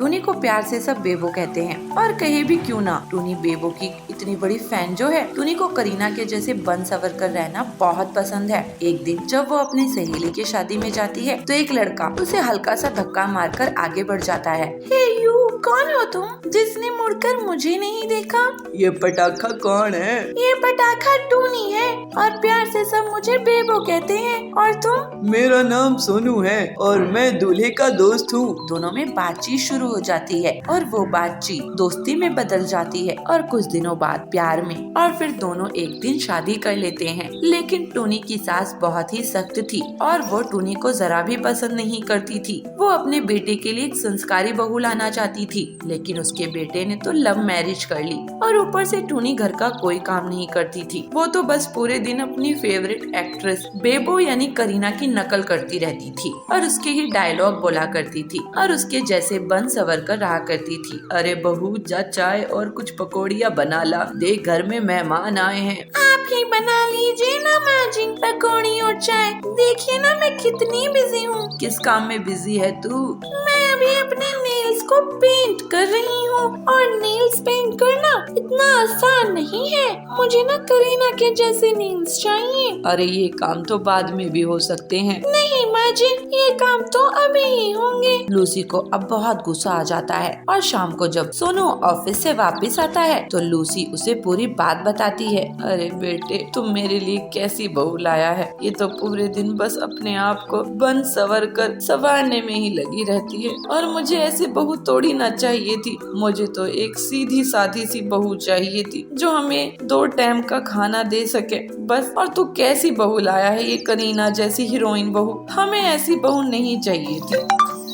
टूनी को प्यार से सब बेबो कहते हैं, और कहे भी क्यों ना, टूनी बेबो की इतनी बड़ी फैन जो है। टूनी को करीना के जैसे बन सवर कर रहना बहुत पसंद है। एक दिन जब वो अपनी सहेली की शादी में जाती है तो एक लड़का उसे हल्का सा धक्का मारकर आगे बढ़ जाता है। हे यू, कौन हो तुम जिसने मुड़कर मुझे नहीं देखा? ये पटाखा कौन है? ये पटाखा टूनी है और प्यार से सब मुझे बेबो कहते हैं। और तुम? मेरा नाम सोनू है और मैं दूल्हे का दोस्त हूँ। दोनों में बातचीत शुरू हो जाती है और वो बातचीत दोस्ती में बदल जाती है और कुछ दिनों बाद प्यार में, और फिर दोनों एक दिन शादी कर लेते हैं। लेकिन टूनी की सास बहुत ही सख्त थी और वो टूनी को जरा भी पसंद नहीं करती थी। वो अपने बेटे के लिए एक संस्कारी बहू लाना चाहती थी, लेकिन उसके बेटे ने तो लव मैरिज कर ली और ऊपर से टूनी घर का कोई काम नहीं करती थी। वो तो बस पूरे दिन अपनी फेवरेट एक्ट्रेस बेबो यानी करीना की नकल करती रहती थी और उसके ही डायलॉग बोला करती थी और उसके जैसे बन सवर कर रहा करती थी। अरे बहू, जा चाय और कुछ पकौड़ियाँ बना ला, देख घर में मेहमान आए हैं। आप ही बना लीजिए ना माँ जी, पकौड़ी और चाय। देखिए ना मैं कितनी बिजी हूँ। किस काम में बिजी है तू? मैं अभी अपने नेल्स को पेंट कर रही हूँ और नेल्स पेंट करना इतना आसान नहीं है। मुझे ना करीना के जैसे नेल्स चाहिए। अरे ये काम तो बाद में भी हो सकते हैं। नहीं माँ जी, ये काम तो अभी ही होंगे। लूसी को अब बहुत गुस्सा आ जाता है और शाम को जब सोनू ऑफिस से वापस आता है तो लूसी उसे पूरी बात बताती है। अरे बेटे, तुम मेरे लिए कैसी बहू लाया है? ये तो पूरे दिन बस अपने आप को बन सवर कर संवारने में ही लगी रहती है और मुझे ऐसी बहू थोड़ी ना चाहिए थी। मुझे तो एक सीधी सादी सी बहू चाहिए थी जो हमें 2 टाइम का खाना दे सके बस। और तू कैसी बहू लाया है, ये करीना जैसी हीरोइन बहू? हमें ऐसी बहू नहीं चाहिए थी।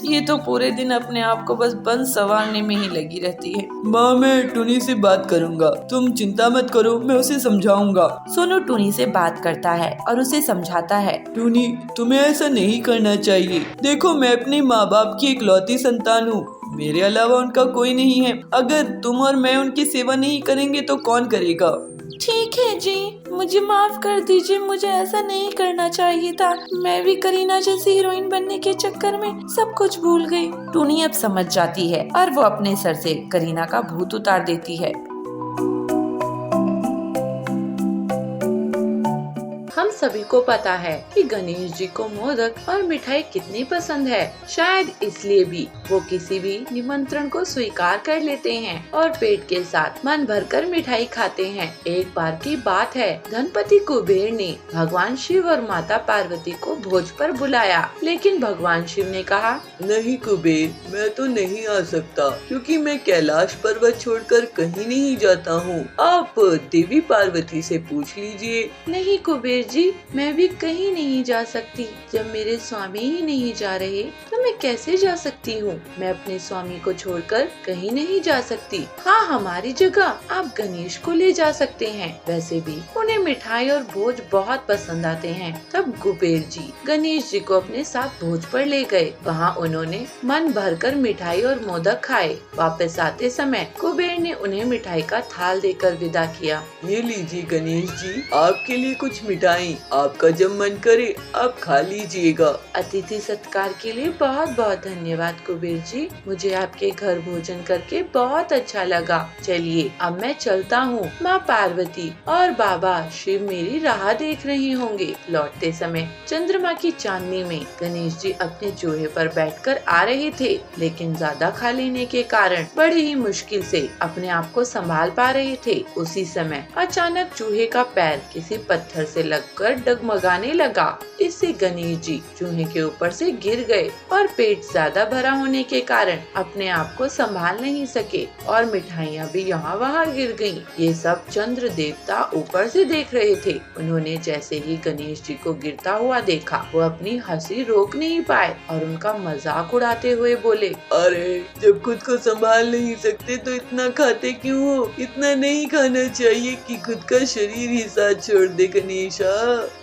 ये तो पूरे दिन अपने आप को बस बन संवारने में ही लगी रहती है। माँ, मैं टूनी से बात करूँगा, तुम चिंता मत करो, मैं उसे समझाऊंगा। सोनू टूनी से बात करता है और उसे समझाता है। टूनी, तुम्हें ऐसा नहीं करना चाहिए। देखो, मैं अपने माँ बाप की इकलौती संतान हूँ, मेरे अलावा उनका कोई नहीं है। अगर तुम और मैं उनकी सेवा नहीं करेंगे तो कौन करेगा? ठीक है जी, मुझे माफ कर दीजिए, मुझे ऐसा नहीं करना चाहिए था। मैं भी करीना जैसी हीरोइन बनने के चक्कर में सब कुछ भूल गई। टूनी अब समझ जाती है और वो अपने सर से करीना का भूत उतार देती है। हम सभी को पता है कि गणेश जी को मोदक और मिठाई कितनी पसंद है। शायद इसलिए भी वो किसी भी निमंत्रण को स्वीकार कर लेते हैं और पेट के साथ मन भरकर मिठाई खाते हैं। एक बार की बात है, धनपति कुबेर ने भगवान शिव और माता पार्वती को भोज पर बुलाया, लेकिन भगवान शिव ने कहा, नहीं कुबेर, मैं तो नहीं आ सकता क्योंकि मैं कैलाश पर्वत छोड़कर कहीं नहीं जाता हूँ। आप देवी पार्वती से पूछ लीजिए। नहीं कुबेर जी, मैं भी कहीं नहीं जा सकती। जब मेरे स्वामी ही नहीं जा रहे तो मैं कैसे जा सकती हूँ? मैं अपने स्वामी को छोड़कर कहीं नहीं जा सकती। हाँ, हमारी जगह आप गणेश को ले जा सकते हैं। वैसे भी उन्हें मिठाई और भोज बहुत पसंद आते हैं। तब कुबेर जी गणेश जी को अपने साथ भोज पर ले गए। वहाँ उन्होंने मन भरकर मिठाई और मोदक खाए। वापस आते समय कुबेर ने उन्हें मिठाई का थाल देकर विदा किया। ये लीजिए गणेश जी, आपके लिए कुछ मिठाई, आपका जब मन करे आप खा लीजिएगा। अतिथि सत्कार के लिए बहुत बहुत धन्यवाद कुबेर जी, मुझे आपके घर भोजन करके बहुत अच्छा लगा। चलिए अब मैं चलता हूँ। माँ पार्वती और बाबा शिव मेरी राह देख रहे होंगे। लौटते समय चंद्रमा की चांदनी में गणेश जी अपने चूहे पर बैठकर आ रहे थे, लेकिन ज्यादा खा लेने के कारण बड़ी ही मुश्किल से अपने आप को संभाल पा रहे थे। उसी समय अचानक चूहे का पैर किसी पत्थर से लगकर डगमगाने लगा। इससे गणेश जी चूहे के ऊपर से गिर गए और पेट ज्यादा भरा होने के कारण अपने आप को संभाल नहीं सके और मिठाइयाँ भी यहाँ वहाँ गिर गयी। ये सब चंद्र देवता ऊपर से देख रहे थे। उन्होंने जैसे ही गणेश जी को गिरता हुआ देखा, वो अपनी हंसी रोक नहीं पाए और उनका मजाक उड़ाते हुए बोले, अरे जब खुद को संभाल नहीं सकते तो इतना खाते क्यों हो? इतना नहीं खाना चाहिए कि खुद का शरीर ही साथ छोड़ दे गणेशा।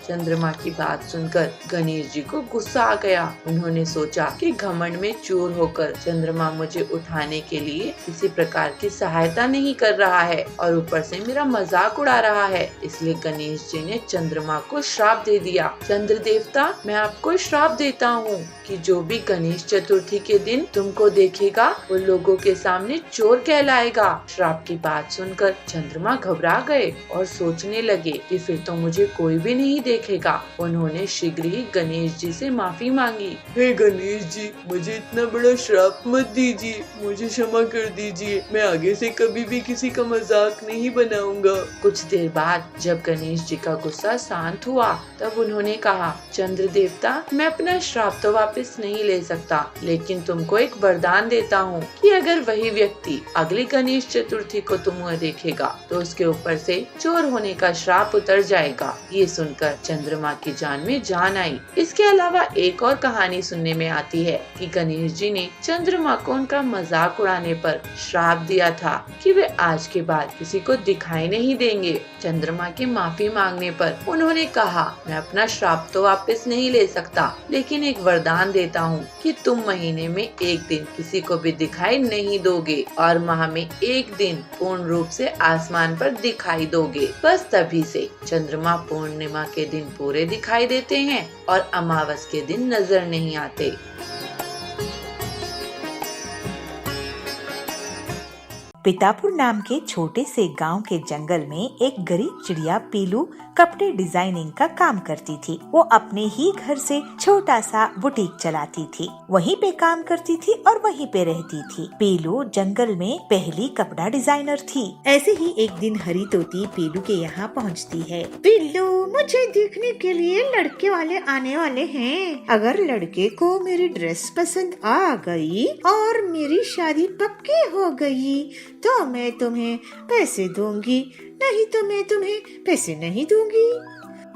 चंद्रमा की बात सुनकर गणेश जी को गुस्सा आ गया। उन्होंने सोचा कि घमंड में चूर होकर चंद्रमा मुझे उठाने के लिए किसी प्रकार की सहायता नहीं कर रहा है और ऊपर से मेरा मजाक उड़ा रहा है, इसलिए गणेश जी ने चंद्रमा को श्राप दे दिया। चंद्र देवता, मैं आपको श्राप देता हूँ कि जो भी गणेश चतुर्थी के दिन तुमको देखेगा वो लोगों के सामने चोर कहलाएगा। श्राप की बात सुनकर चंद्रमा घबरा गए और सोचने लगे कि फिर तो मुझे कोई भी नहीं देखेगा। उन्होंने शीघ्र ही गणेश जी से माफी मांगी। हे गणेश जी, मुझे इतना बड़ा श्राप मत दीजिए, मुझे क्षमा कर दीजिए। मैं आगे से कभी भी किसी का मजाक नहीं बनाऊंगा। कुछ देर बाद जब गणेश जी का गुस्सा शांत हुआ तब उन्होंने कहा, चंद्र देवता, मैं अपना श्राप तो वापस नहीं ले सकता, लेकिन तुमको एक वरदान देता हूँ कि अगर वही व्यक्ति अगली गणेश चतुर्थी को तुम्हें देखेगा तो उसके ऊपर से चोर होने का श्राप उतर जाएगा। ये सुनकर चंद्रमा की जान में जान आई। इसके अलावा एक और कहानी सुनने में आती है कि गणेश जी ने चंद्रमा को उनका मजाक उड़ाने पर श्राप दिया था कि वे आज के बाद किसी को दिखाई नहीं देंगे। चंद्रमा की माफी मांगने पर उन्होंने कहा, मैं अपना श्राप तो वापस नहीं ले सकता, लेकिन एक वरदान देता हूँ कि तुम महीने में एक दिन किसी को भी दिखाई नहीं दोगे और माह में एक दिन पूर्ण रूप से आसमान पर दिखाई दोगे। बस तभी से चंद्रमा पूर्णिमा के दिन पूरे दिखाई देते हैं और अमावस के दिन नजर नहीं आते। पितापुर नाम के छोटे से गांव के जंगल में एक गरीब चिड़िया पीलू कपड़े डिजाइनिंग का काम करती थी। वो अपने ही घर से छोटा सा बुटीक चलाती थी, वहीं पे काम करती थी और वहीं पे रहती थी। पीलू जंगल में पहली कपड़ा डिजाइनर थी। ऐसे ही एक दिन हरी तोती पीलू के यहाँ पहुँचती है। पीलू, मुझे देखने के लिए लड़के वाले आने वाले हैं। अगर लड़के को मेरी ड्रेस पसंद आ गई और मेरी शादी पक्की हो गई तो मैं तुम्हें पैसे दूंगी, नहीं तो मैं तुम्हें पैसे नहीं दूंगी।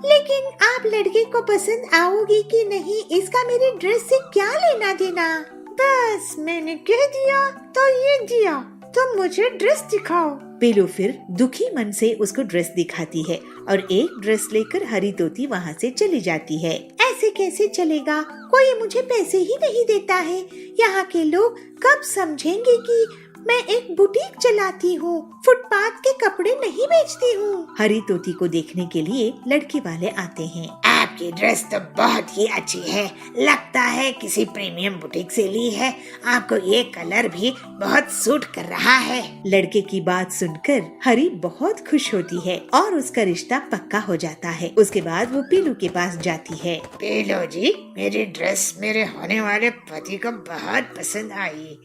लेकिन आप लड़के को पसंद आओगी कि नहीं, इसका मेरी ड्रेस से क्या लेना देना। बस मैंने कह दिया तो ये दिया, तुम मुझे ड्रेस दिखाओ। पीलू फिर दुखी मन से उसको ड्रेस दिखाती है और एक ड्रेस लेकर हरी तोती वहाँ से चली जाती है। ऐसे कैसे चलेगा, कोई मुझे पैसे ही नहीं देता है। यहाँ के लोग कब समझेंगे कि मैं एक बुटीक चलाती हूँ, फुटपाथ के कपड़े नहीं बेचती हूँ। हरी तोती को देखने के लिए लड़के वाले आते हैं। आपकी ड्रेस तो बहुत ही अच्छी है, लगता है किसी प्रीमियम बुटीक से ली है। आपको ये कलर भी बहुत सूट कर रहा है। लड़के की बात सुनकर हरी बहुत खुश होती है और उसका रिश्ता पक्का हो जाता है। उसके बाद वो पीलू के पास जाती है। पीलू जी, मेरी ड्रेस मेरे होने वाले पति को बहुत पसंद आई।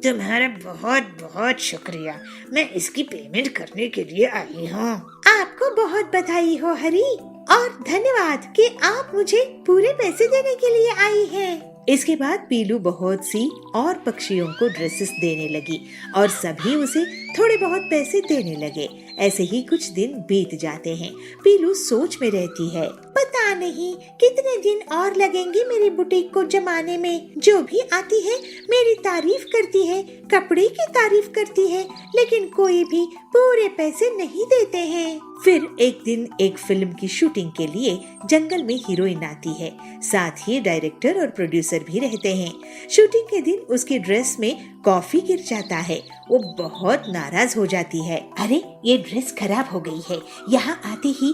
तुम्हारा बहुत बहुत शुक्रिया, मैं इसकी पेमेंट करने के लिए आई हूँ। आपको बहुत बधाई हो हरी, और धन्यवाद कि आप मुझे पूरे पैसे देने के लिए आई हैं। इसके बाद पीलू बहुत सी और पक्षियों को ड्रेसेस देने लगी और सभी उसे थोड़े बहुत पैसे देने लगे। ऐसे ही कुछ दिन बीत जाते हैं। पीलू सोच में रहती है, पता नहीं कितने दिन और लगेंगे मेरी बुटीक को जमाने में। जो भी आती है मेरी तारीफ करती है, कपड़े की तारीफ करती है, लेकिन कोई भी पूरे पैसे नहीं देते हैं। फिर एक दिन एक फिल्म की शूटिंग के लिए जंगल में हीरोइन आती है, साथ ही डायरेक्टर और प्रोड्यूसर भी रहते हैं। शूटिंग के दिन उसकी ड्रेस में कॉफी गिर जाता है। वो बहुत नाराज हो जाती है। अरे, ये ड्रेस खराब हो गई है, यहाँ आते ही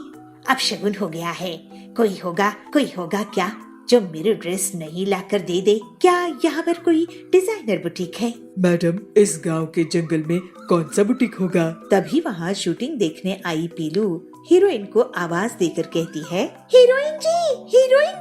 अब शगुन हो गया है। कोई होगा क्या जो मेरी ड्रेस नहीं लाकर दे दे? क्या यहाँ पर कोई डिजाइनर बुटीक है? मैडम, इस गांव के जंगल में कौन सा बुटीक होगा? तभी वहाँ शूटिंग देखने आई पीलू हीरोइन को आवाज देकर कहती है, हीरोइन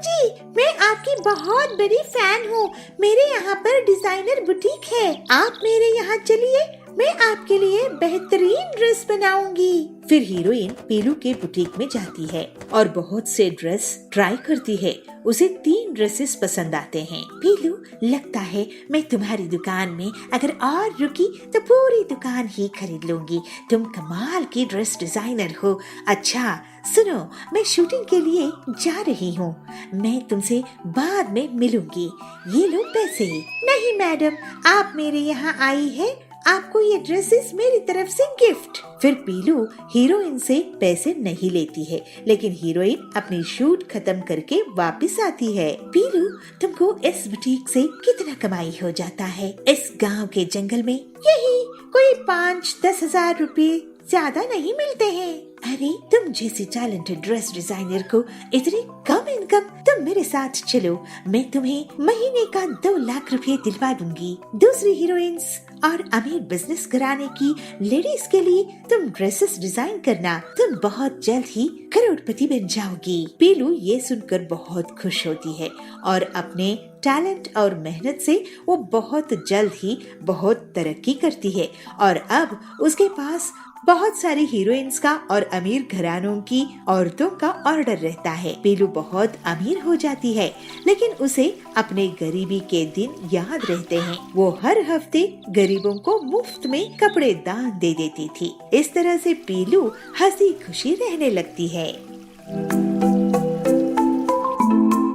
जी, मैं आपकी बहुत बड़ी फैन हूँ। मेरे यहाँ पर डिजाइनर बुटीक है, आप मेरे यहाँ चलिए, मैं आपके लिए बेहतरीन ड्रेस बनाऊंगी। फिर हीरोइन पीलू के बुटीक में जाती है और बहुत से ड्रेस ट्राई करती है। उसे 3 ड्रेसेस पसंद आते हैं। पीलू, लगता है मैं तुम्हारी दुकान में अगर और रुकी तो पूरी दुकान ही खरीद लूंगी। तुम कमाल की ड्रेस डिजाइनर हो। अच्छा सुनो, मैं शूटिंग के लिए जा रही हूँ, मैं तुमसे बाद में मिलूंगी। ये लो पैसे। नहीं मैडम, आप मेरे यहाँ आई है, आपको ये ड्रेसेस मेरी तरफ से गिफ्ट। फिर पीलू हीरोइन से पैसे नहीं लेती है, लेकिन हीरोइन अपनी शूट खत्म करके वापस आती है। पीलू, तुमको इस बुटीक से कितना कमाई हो जाता है इस गांव के जंगल में? यही कोई 5-10 हजार रुपए, ज्यादा नहीं मिलते हैं। अरे तुम जैसे टैलेंटेड ड्रेस डिजाइनर को इतनी कम इनकम, तुम मेरे साथ चलो, मैं तुम्हें महीने का 2 लाख रुपए दिलवा दूंगी। दूसरी हीरोइंस और अमीर बिजनेस कराने की लेडीज के लिए तुम ड्रेसेस डिजाइन करना, तुम बहुत जल्द ही करोड़पति बन जाओगी। पीलू ये सुनकर बहुत खुश होती है और अपने टैलेंट और मेहनत से वो बहुत जल्द ही बहुत तरक्की करती है और अब उसके पास बहुत सारी हीरोइंस का और अमीर घरानों की औरतों का ऑर्डर रहता है। पीलू बहुत अमीर हो जाती है, लेकिन उसे अपने गरीबी के दिन याद रहते हैं। वो हर हफ्ते गरीबों को मुफ्त में कपड़े दान दे देती थी। इस तरह से पीलू हंसी खुशी रहने लगती है।